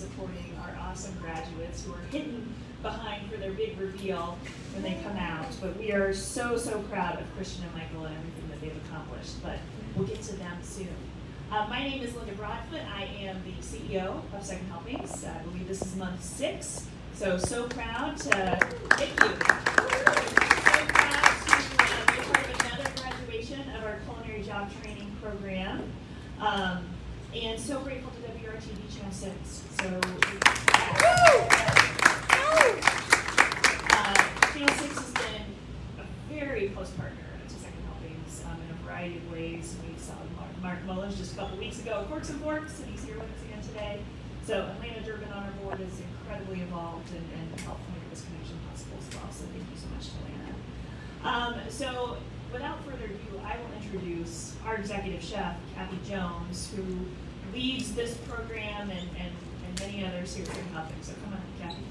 supporting our awesome graduates who are hidden behind for their big reveal when they come out. But we are so, so proud of Christian and Michael and everything that they've accomplished, but we'll get to them soon. My name is Linda Bradford. I am the CEO of Second Helpings. I believe this is month 6, so proud to, thank you. So proud to be part of another graduation of our Culinary Job Training Program. And so grateful to WRTV Channel 6. Channel 6 has been a very close partner to Second Helpings in a variety of ways. We saw Mark Mullins just a couple weeks ago at Forks and Forks, and he's here with us again today. So Atlanta Durbin on our board is incredibly involved and helped make this connection possible as well. So thank you so much to Atlanta. So without further ado, I will introduce our executive chef, Kathy Jones, who leads this program and many others here at Second Helpings. So come on, Kathy.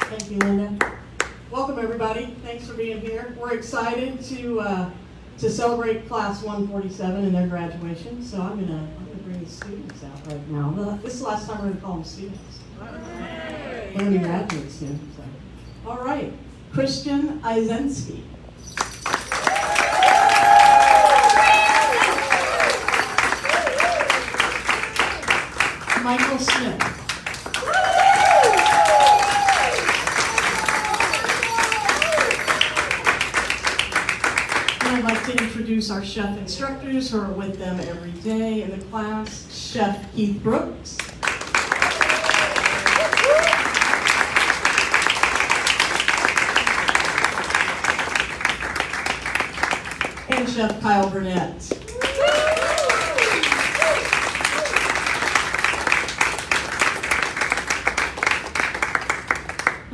Thank you, Linda. Welcome, everybody. Thanks for being here. We're excited to celebrate Class 147 and their graduation. So I'm gonna bring the students out right now. This is the last time we're gonna call them students. They're gonna be graduates soon. So. All right, Christian Izensky. Michael Smith. And I'd like to introduce our chef instructors who are with them every day in the class. Chef Keith Brooks. And Chef Kyle Burnett.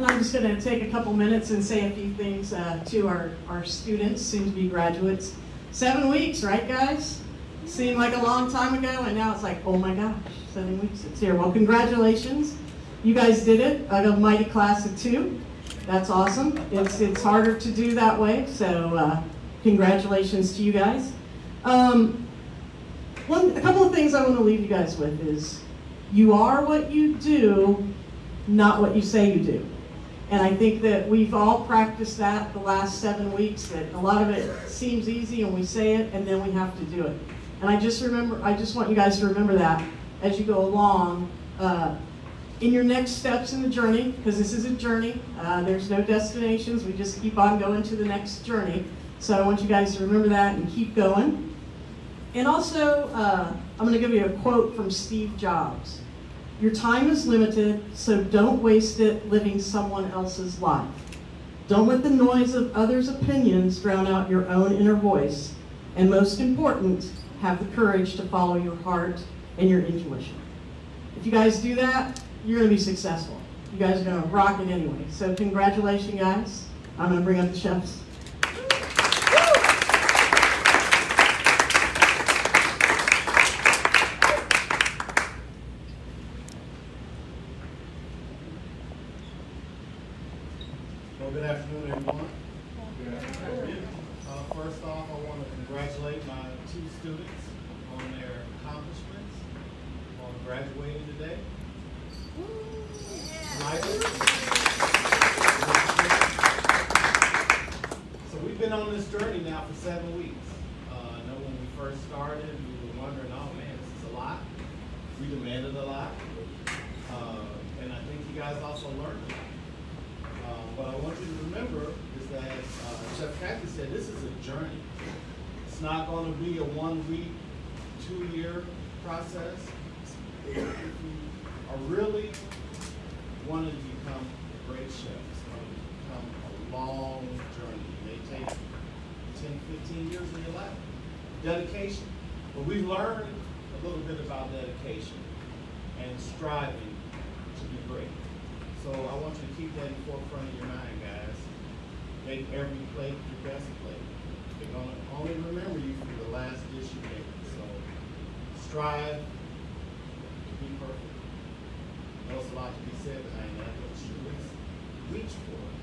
I'm just going to take a couple minutes and say a few things to our students, soon to be graduates. 7 weeks, right guys? Seemed like a long time ago, and now it's like, oh my gosh, 7 weeks, it's here. Well, congratulations. You guys did it. I got a mighty class of 2. That's awesome. It's harder to do that way, so congratulations to you guys. A couple of things I want to leave you guys with is, you are what you do, not what you say you do. And I think that we've all practiced that the last 7 weeks, that a lot of it seems easy and we say it and then we have to do it. And I just want you guys to remember that as you go along in your next steps in the journey, because this is a journey. There's no destinations, we just keep on going to the next journey. So I want you guys to remember that and keep going. And also, I'm gonna give you a quote from Steve Jobs. Your time is limited, so don't waste it living someone else's life. Don't let the noise of others' opinions drown out your own inner voice. And most important, have the courage to follow your heart and your intuition. If you guys do that, you're gonna be successful. You guys are gonna rock it anyway. So congratulations, guys. I'm gonna bring up the chefs. Good afternoon, everyone. Good afternoon. First off, I want to congratulate my 2 students on their accomplishments on graduating today. So we've been on this journey now for 7 weeks. I know when we first started, we were wondering, oh man, this is a lot. We demanded a lot. And I think you guys also learned a lot. What I want you to remember is that Chef Kathy said this is a journey. It's not going to be a 1 week, 2 year process. If you are really wanting to become a great chef, it's going to become a long journey. It may take 10, 15 years of your life. Dedication. But we've learned a little bit about dedication and striving to be great. So I want you to keep that in the forefront of your mind, guys. Make every plate your best plate. They're going to only remember you for the last dish you made. So strive to be perfect. There's a lot to be said behind that, but you at least reach for it.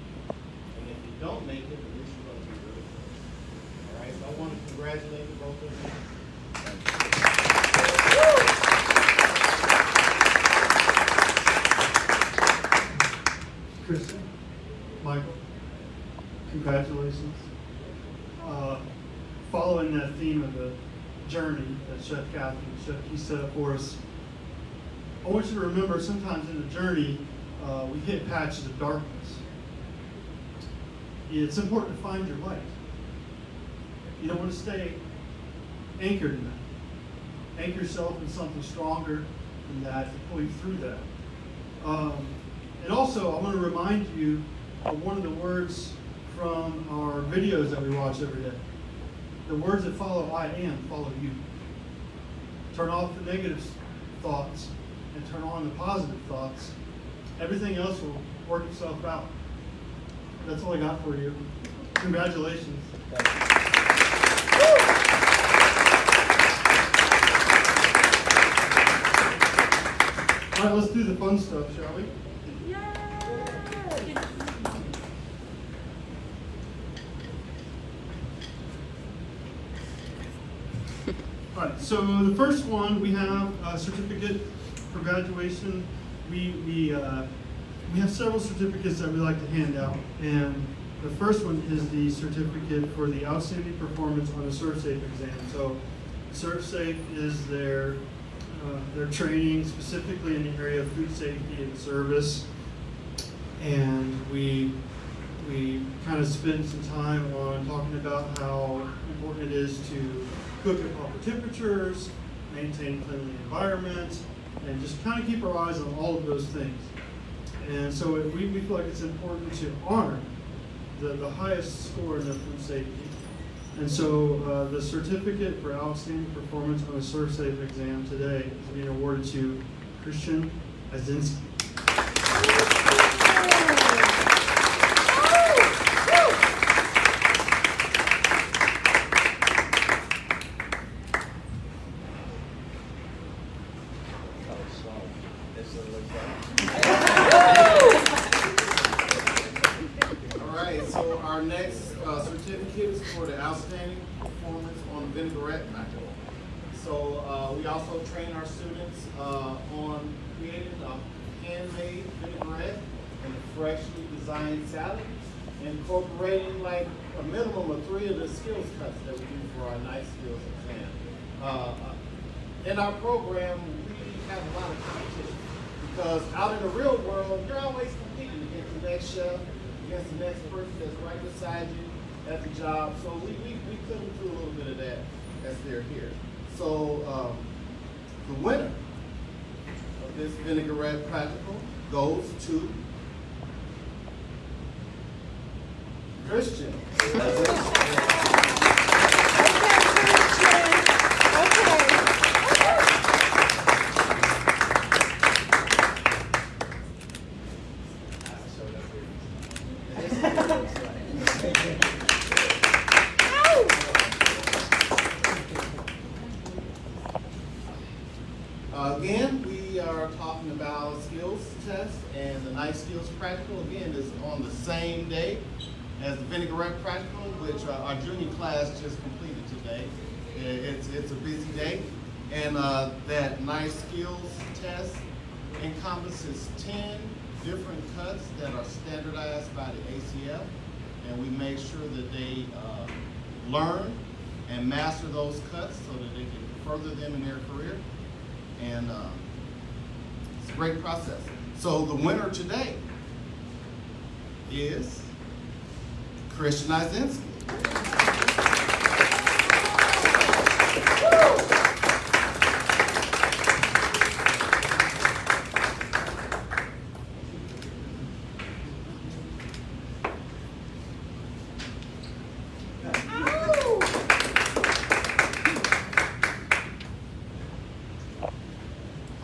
And if you don't make it, at least you're going to be really close. All right? right, so I want to congratulate the both of you. Kristen, Michael, congratulations. Following that theme of the journey that Chef Catherine and Chef Key set up for us, I want you to remember sometimes in the journey we hit patches of darkness. It's important to find your light. You don't want to stay anchored in that. Anchor yourself in something stronger than that to pull you through that. And also, I want to remind you of one of the words from our videos that we watch every day. The words that follow I am follow you. Turn off the negative thoughts and turn on the positive thoughts. Everything else will work itself out. That's all I got for you. Congratulations. All right, let's do the fun stuff, shall we? All right, so the first one, we have a certificate for graduation. We have several certificates that we like to hand out, and the first one is the certificate for the outstanding performance on a ServSafe exam. So ServSafe is their training specifically in the area of food safety and service, and we kind of spend some time on talking about how important it is to cook at proper temperatures, maintain cleanly environments, and just kind of keep our eyes on all of those things. And so we feel like it's important to honor the highest score in the food safety. And so the certificate for outstanding performance on a ServSafe exam today is being awarded to Christian Azinski. Our next certificate is for the outstanding performance on vinaigrette method. So we also train our students on creating a handmade vinaigrette and a freshly designed salad, incorporating like a minimum of 3 of the skills cuts that we do for our nice skills exam. In our program, we have a lot of competition because out in the real world, you're always competing against the next chef, against the next person that's right beside you at the job. So we put them through a little bit of that as they're here. So the winner of this vinaigrette practical goes to Christian. Again, we are talking about skills test, and the night skills practical again is on the same day as the vinaigrette practical, which our junior class just completed today. It's a busy day, and that night skills test encompasses 10 different cuts that are standardized by the ACF, and we make sure that they learn and master those cuts so that they can further them in their career. And it's a great process. So the winner today is Christian Azinski.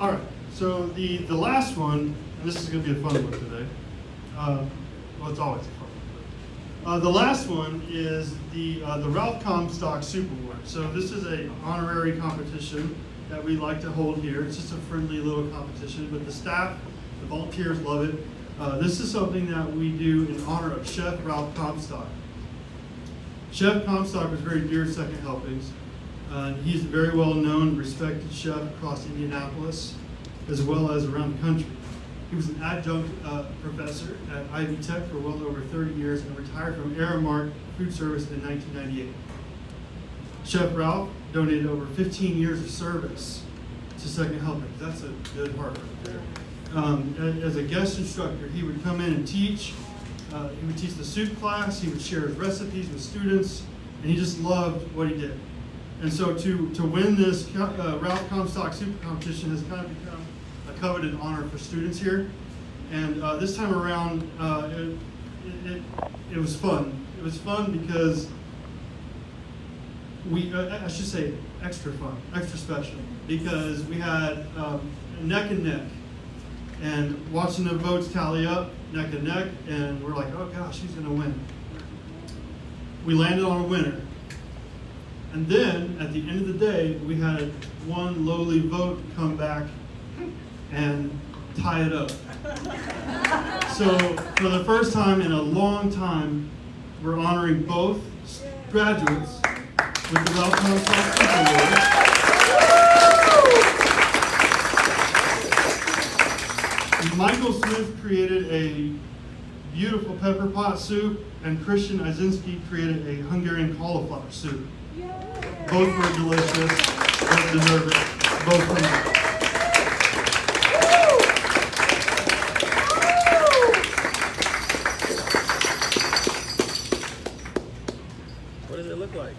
All right, so the last one, and this is going to be a fun one today. Well, it's always a fun one. The last one is the Ralph Comstock Super Award. So this is an honorary competition that we like to hold here. It's just a friendly little competition, but the staff, the volunteers love it. This is something that we do in honor of Chef Ralph Comstock. Chef Comstock was very dear to Second Helpings. He's a very well-known, respected chef across Indianapolis, as well as around the country. He was an adjunct professor at Ivy Tech for well over 30 years and retired from Aramark Food Service in 1998. Chef Ralph donated over 15 years of service to Second Helpings. That's a good heart right there. As a guest instructor, he would come in and teach. He would teach the soup class. He would share his recipes with students, and he just loved what he did. And so to win this Ralph Comstock Soup Competition has kind of become a coveted honor for students here. And this time around, it was fun. It was fun because I should say extra fun, extra special, because we had neck and neck, and watching the votes tally up neck and neck, and we're like, oh gosh, who's gonna win? We landed on a winner. And then at the end of the day, we had one lowly vote come back and tie it up. So for the first time in a long time, we're honoring both graduates with the Ralph Comstock Soup Award. Michael Smith created a beautiful pepper pot soup, and Christian Izinski created a Hungarian cauliflower soup. Both were delicious, both deserve it, both were. What does it look like?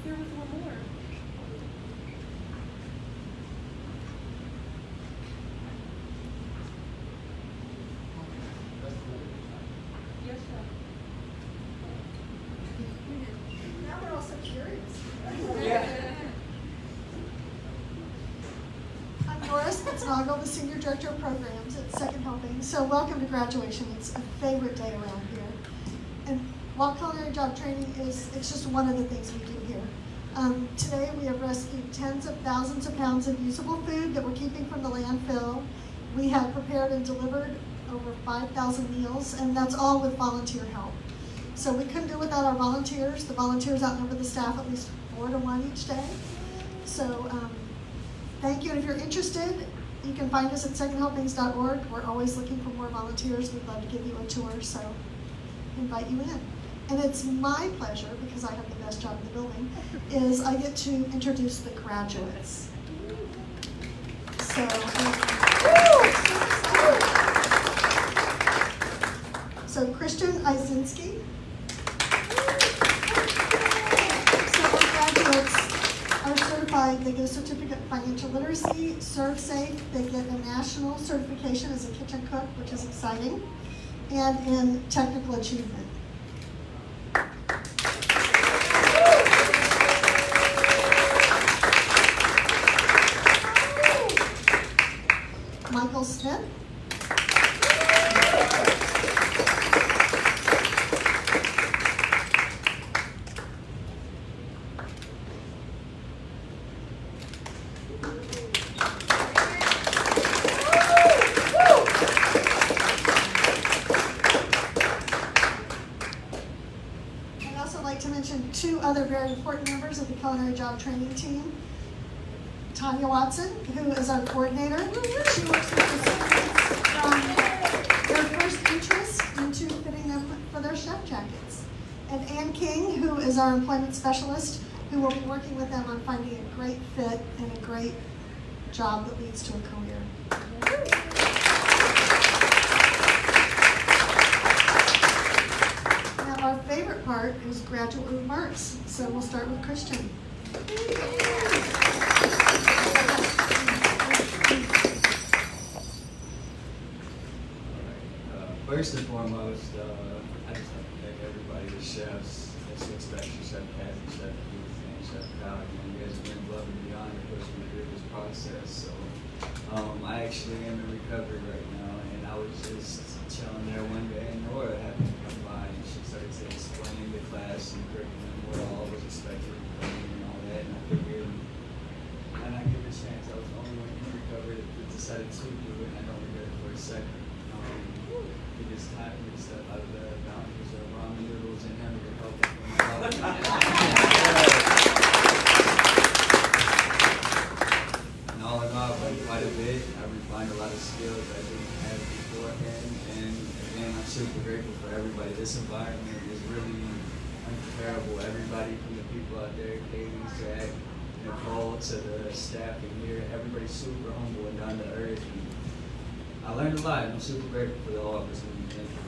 There was one more. Yes, sir. Now we're all so curious. I'm Doris Spitznagle, the Senior Director of Programs at Second Helping. So welcome to graduation. It's a favorite day around here. And while culinary job training it's just one of the things we do here. Today we have rescued tens of thousands of pounds of usable food that we're keeping from the landfill. We have prepared and delivered over 5,000 meals, and that's all with volunteer help. So we couldn't do it without our volunteers. The volunteers outnumber the staff at least 4 to 1 each day. So thank you, and if you're interested, you can find us at secondhelpings.org. We're always looking for more volunteers. We'd love to give you a tour, so invite you in. And it's my pleasure, because I have the best job in the building, is I get to introduce the graduates. So Christian Izinski. So our graduates are certified. They get a certificate in financial literacy, Serve Safe. They get a national certification as a kitchen cook, which is exciting, and in technical achievement. Michael Smith. I'd also like to mention 2 other very important members of the Culinary Job Training team. Tanya Watson, who is our coordinator. She works with the students from their first interest into fitting them for their chef jackets. And Ann King, who is our employment specialist, who will be working with them on finding a great fit and a great job that leads to a career. Now our favorite part is graduate remarks. So we'll start with Christian. First and foremost, I just have to thank everybody, the chefs, especially Chef Kathy, Chef Keith, and Chef Kyle. You guys have been above and beyond to push me through this process. So I actually am in recovery right now, and I was just chilling there one day, and Nora happened to come by, and she started to explain the class and curriculum, what all was expected and all that, and I figured, why not give it a chance? I was the only one who recovered it, that decided to do it, and I don't regret it for a second. It is time for me to step out of the boundaries of ramen noodles and hamburger helper. And all in all, I've learned quite a bit. I've refined a lot of skills I didn't have beforehand. And again, I'm super grateful for everybody. This environment is really incomparable. Everybody from the people out there, Katie, Zach, Nicole, to the staff in here, everybody's super humble and down to earth. And I learned a lot, and I'm super grateful for the opportunity. Thank you.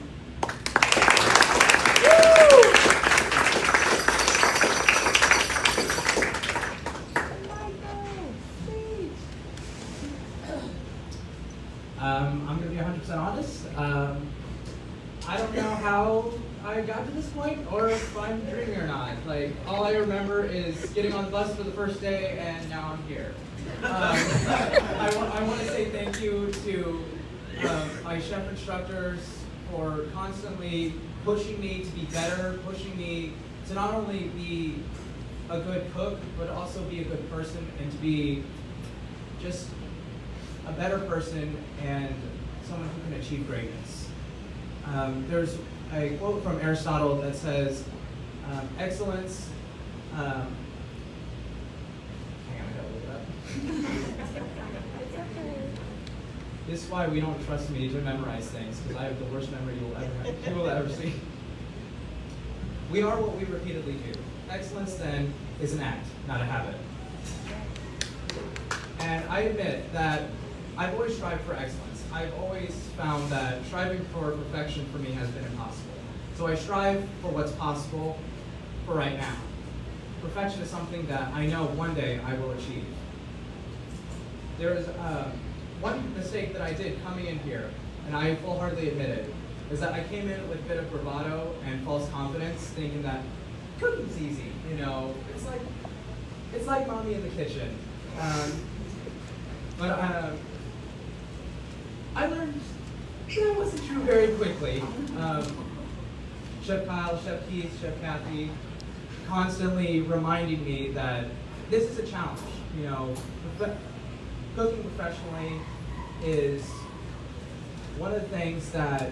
I'm going to be 100% honest. I don't know how I got to this point or if I'm dreaming or not. Like, all I remember is getting on the bus for the first day and now I'm here. I want to say thank you to my chef instructors for constantly pushing me to be better, pushing me to not only be a good cook, but also be a good person and to be just a better person and someone who can achieve greatness. There's a quote from Aristotle that says, excellence, hang on, I gotta look it up. This is why we don't trust me to memorize things, because I have the worst memory you will ever see. We are what we repeatedly do. Excellence, then, is an act, not a habit. And I admit that I've always strived for excellence. I've always found that striving for perfection for me has been impossible. So I strive for what's possible for right now. Perfection is something that I know one day I will achieve. There is one mistake that I did coming in here, and I full-heartedly admit it, is that I came in with a bit of bravado and false confidence, thinking that cooking's easy, you know, it's like mommy in the kitchen. But I learned that wasn't true very quickly. Chef Kyle, Chef Keith, Chef Kathy, constantly reminding me that this is a challenge. You know, cooking professionally is one of the things that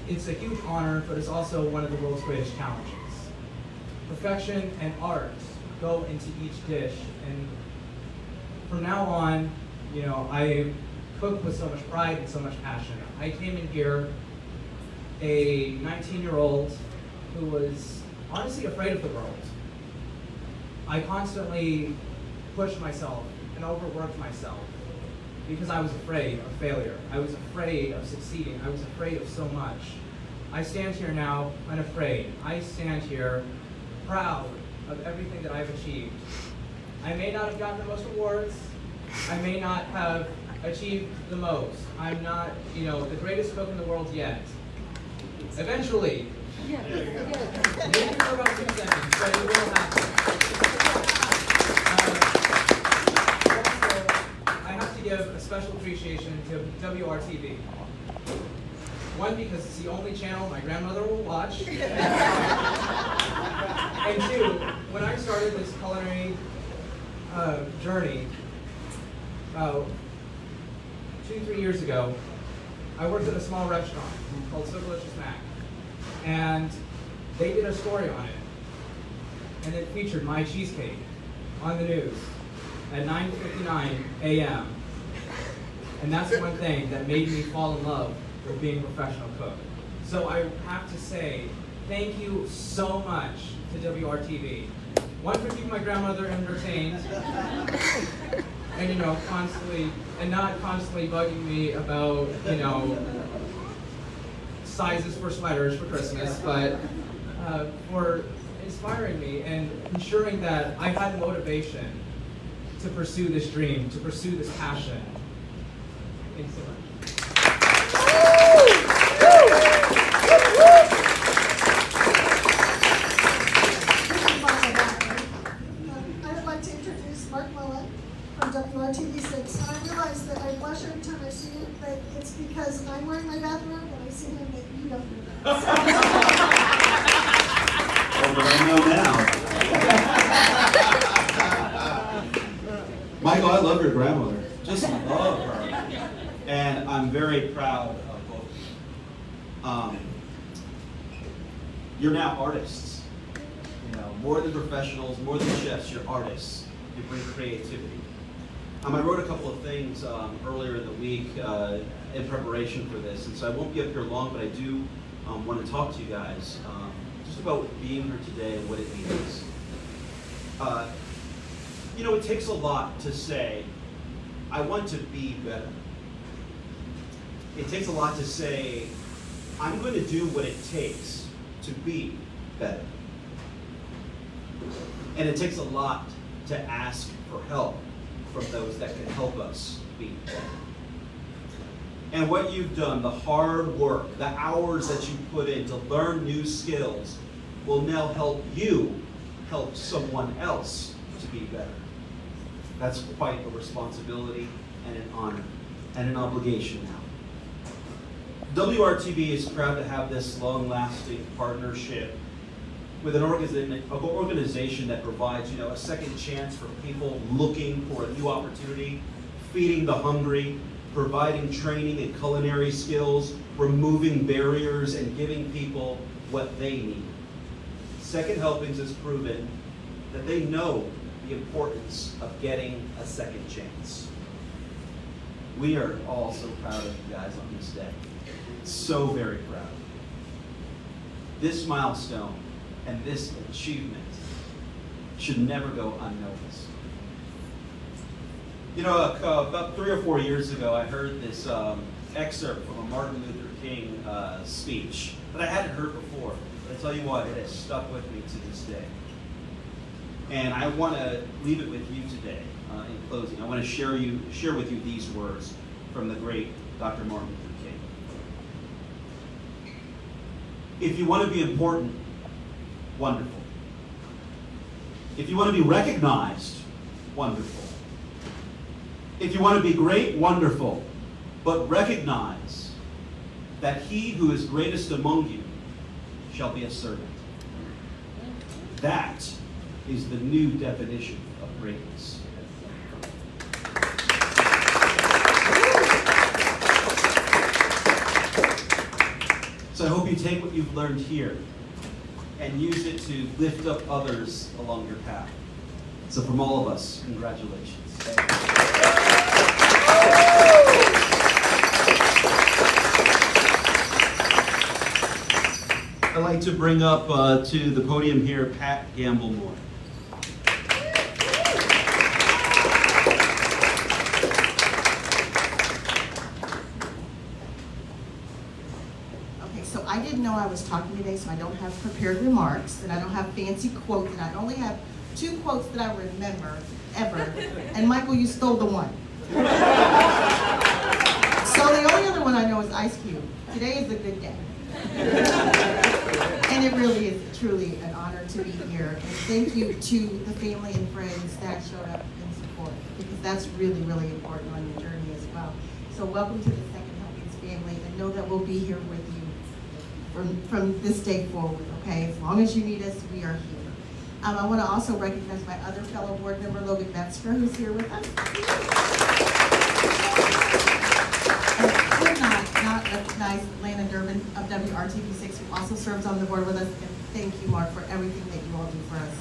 it's a huge honor, but it's also one of the world's greatest challenges. Perfection and art go into each dish, and from now on, you know, I cook with so much pride and so much passion. I came in here a 19-year-old who was honestly afraid of the world. I constantly pushed myself and overworked myself because I was afraid of failure. I was afraid of succeeding. I was afraid of so much. I stand here now unafraid. I stand here proud of everything that I've achieved. I may not have gotten the most awards. I may not have achieved the most. I'm not, you know, the greatest cook in the world yet. Eventually. Yeah. Maybe for about 2 seconds, but it will happen. Also, I have to give a special appreciation to WRTV. One, because it's the only channel my grandmother will watch. And two, when I started this culinary journey about 2-3 years ago, I worked at a small restaurant called So Delicious Mac, and they did a story on it, and it featured my cheesecake on the news at 9:59 a.m. And that's one thing that made me fall in love with being a professional cook. So I have to say thank you so much to WRTV. One, for keeping my grandmother entertained, and you know, not constantly bugging me about, you know, sizes for sweaters for Christmas, but for inspiring me and ensuring that I had motivation to pursue this dream, to pursue this passion. Thanks so much. I would like to introduce Mark Mullen from WRTV6, and I realize that I blush every time I see him, but it's because I'm wearing my bathrobe and I see him that you don't do that. Oh, but I know now. Michael, I love your grandmother. Just love her. And I'm very proud of both of you. You're now artists. You know, more than professionals, more than chefs, you're artists. You bring creativity. I wrote a couple of things earlier in the week in preparation for this, and so I won't be up here long, but I do want to talk to you guys just about being here today and what it means. You know, it takes a lot to say, I want to be better. It takes a lot to say, I'm going to do what it takes to be better. And it takes a lot to ask for help from those that can help us be better. And what you've done, the hard work, the hours that you put in to learn new skills will now help you help someone else to be better. That's quite a responsibility and an honor and an obligation now. WRTV is proud to have this long-lasting partnership with an organization that provides, you know, a second chance for people looking for a new opportunity, feeding the hungry, providing training and culinary skills, removing barriers, and giving people what they need. Second Helpings has proven that they know the importance of getting a second chance. We are all so proud of you guys on this day. So very proud. This milestone and this achievement should never go unnoticed. You know, about 3 or 4 years ago, I heard this excerpt from a Martin Luther King speech that I hadn't heard before. But I tell you what, it has stuck with me to this day. And I want to leave it with you today in closing. I want to share with you these words from the great Dr. Martin Luther King. If you want to be important, wonderful. If you want to be recognized, wonderful. If you want to be great, wonderful. But recognize that he who is greatest among you shall be a servant. That is the new definition of greatness. So I hope you take what you've learned here and use it to lift up others along your path. So from all of us, congratulations. I'd like to bring up to the podium here Pat Gamble-Moore. Okay, so I didn't know I was talking today, so I don't have prepared remarks, and I don't have fancy quotes, and I only have 2 quotes that I remember ever. And Michael, you stole the one. So the only other one I know is Ice Cube. Today is a good day. And it really is truly an honor to be here. And thank you to the family and friends that showed up in support, because that's really, really important on your journey as well. So welcome to the Second Helpings family, and know that we'll be here with you from this day forward, okay? As long as you need us, we are here. I want to also recognize my other fellow board member, Logan Metzger, who's here with us. And not recognize Lana Durbin of WRTV6, who also serves on the board with us. And thank you, Mark, for everything that you all do for us.